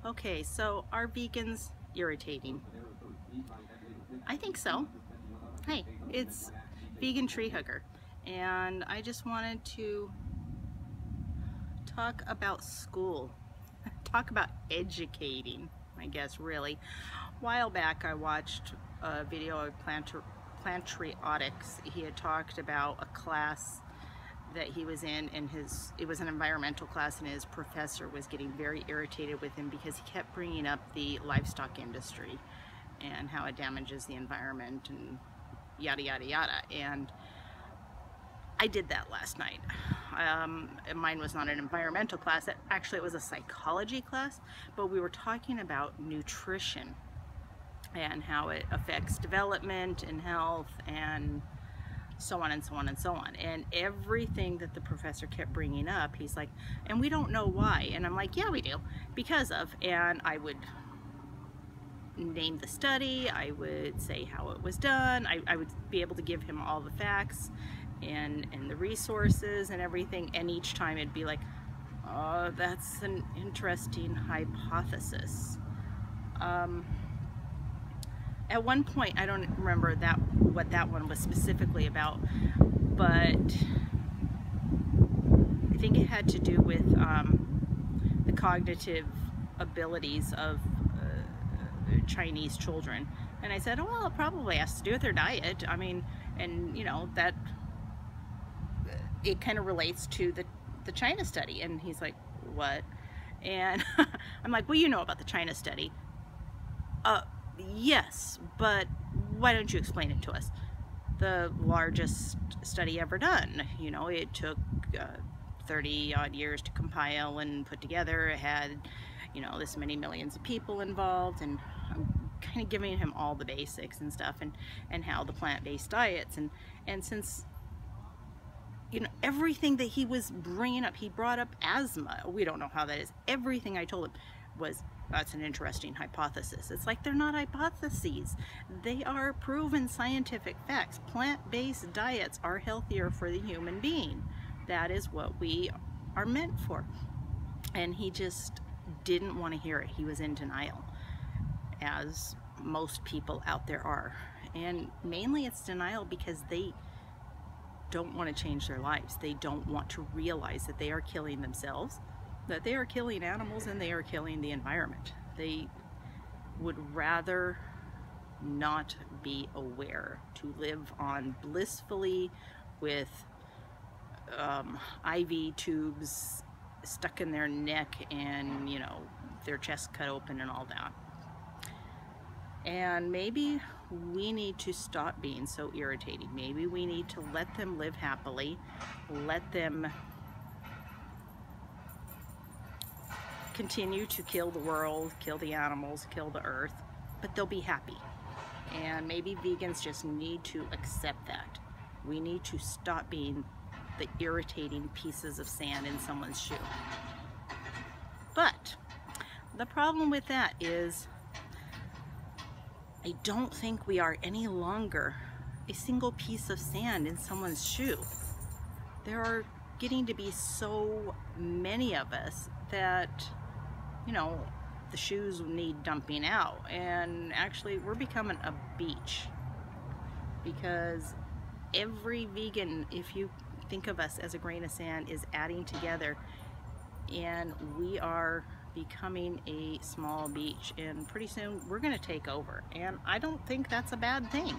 Okay, so are vegans irritating? I think so. Hey, it's Vegan Tree Hugger, and I just wanted to talk about school, talk about educating, I guess, really. A while back I watched a video of Plantriotics. He had talked about a class that he was in, and it was an environmental class, and his professor was getting very irritated with him because he kept bringing up the livestock industry and how it damages the environment and yada yada yada. And I did that last night. Mine was not an environmental class. Actually, it was a psychology class, but we were talking about nutrition and how it affects development and health and so on and so on and so on. And everything that the professor kept bringing up, he's like, and we don't know why. And I'm like, yeah, we do, because of. And I would name the study, I would say how it was done, I would be able to give him all the facts and the resources and everything, and each time it'd be like, oh, that's an interesting hypothesis. At one point, I don't remember what that one was specifically about, but I think it had to do with the cognitive abilities of Chinese children. And I said, oh, well, it probably has to do with their diet. I mean, and you know, that it kind of relates to the China study. And he's like, what? And I'm like, well, you know about the China study. Yes, but why don't you explain it to us? The largest study ever done. You know, it took 30 odd years to compile and put together. It had, you know, this many millions of people involved, and I'm kind of giving him all the basics and stuff, and how the plant-based diets, and since, you know, everything that he was bringing up, he brought up asthma. We don't know how that is. Everything I told him was, that's an interesting hypothesis. It's like, they're not hypotheses. They are proven scientific facts. Plant-based diets are healthier for the human being. That is what we are meant for. And he just didn't want to hear it. He was in denial, as most people out there are. And mainly it's denial because they don't want to change their lives. They don't want to realize that they are killing themselves, that they are killing animals, and they are killing the environment. They would rather not be aware, to live on blissfully with IV tubes stuck in their neck and, you know, their chest cut open and all that. And maybe we need to stop being so irritating. Maybe we need to let them live happily, let them continue to kill the world, kill the animals, kill the earth, but they'll be happy. And maybe vegans just need to accept that. We need to stop being the irritating pieces of sand in someone's shoe. But the problem with that is, I don't think we are any longer a single piece of sand in someone's shoe. There are getting to be so many of us that, you know, the shoes need dumping out. And actually, we're becoming a beach, because every vegan, if you think of us as a grain of sand, is adding together, and we are becoming a small beach, and pretty soon we're going to take over. And I don't think that's a bad thing.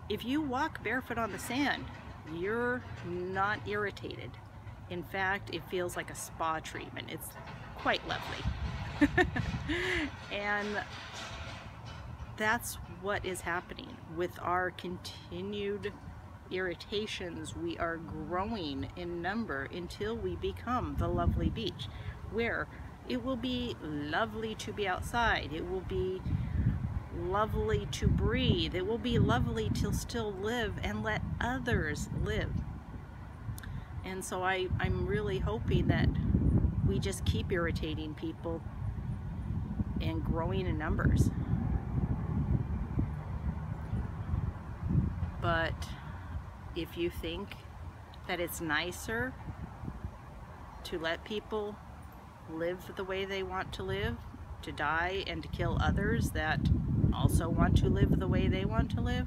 If you walk barefoot on the sand, you're not irritated. In fact, it feels like a spa treatment. It's quite lovely. And that's what is happening with our continued irritations. We are growing in number until we become the lovely beach, where it will be lovely to be outside. It will be lovely to breathe. It will be lovely to still live and let others live. And so I'm really hoping that we just keep irritating people and growing in numbers. But if you think that it's nicer to let people live the way they want to live, to die and to kill others that also want to live the way they want to live?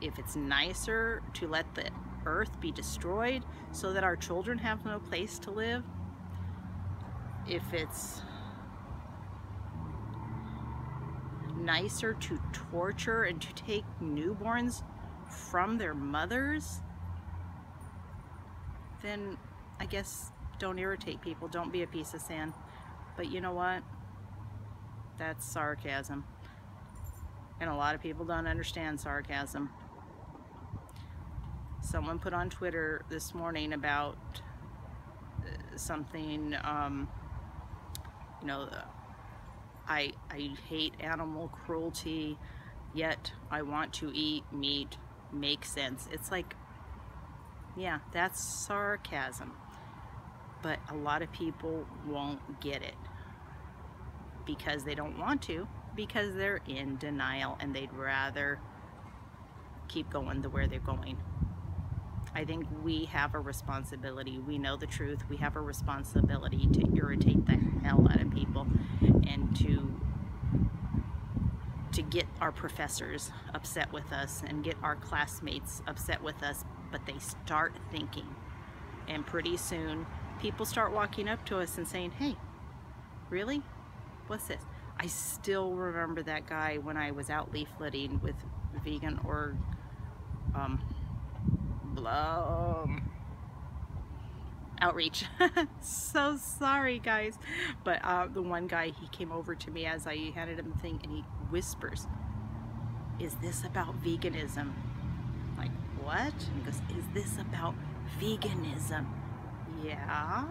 If it's nicer to let the earth be destroyed so that our children have no place to live, if it's nicer to torture and to take newborns from their mothers, then I guess don't irritate people. Don't be a piece of sand. But you know what? That's sarcasm. And a lot of people don't understand sarcasm. Someone put on Twitter this morning about something, you know, I hate animal cruelty, yet I want to eat meat. Makes sense. It's like, yeah, that's sarcasm. But a lot of people won't get it because they don't want to, because they're in denial and they'd rather keep going to where they're going. I think we have a responsibility. We know the truth. We have a responsibility to irritate the hell out of people and to get our professors upset with us and get our classmates upset with us, but they start thinking. And pretty soon, people start walking up to us and saying, hey, really? What's this? I still remember that guy when I was out leafleting with vegan or outreach. So sorry, guys. But the one guy, he came over to me as I handed him the thing and he whispers, is this about veganism? I'm like, what? He goes, is this about veganism? Yeah.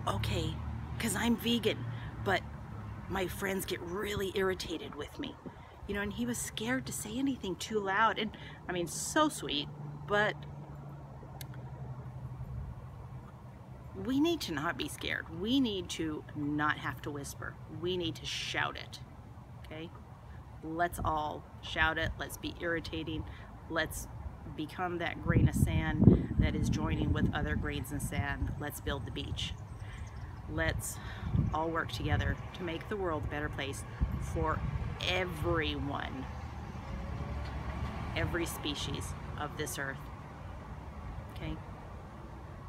Okay, because I'm vegan, but my friends get really irritated with me. You know, and he was scared to say anything too loud. And I mean, so sweet, but we need to not be scared. We need to not have to whisper. We need to shout it, okay? Let's all shout it. Let's be irritating. Let's become that grain of sand that is joining with other grains of sand. Let's build the beach. Let's all work together to make the world a better place for everyone, every species of this earth. Okay?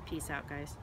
Peace out, guys.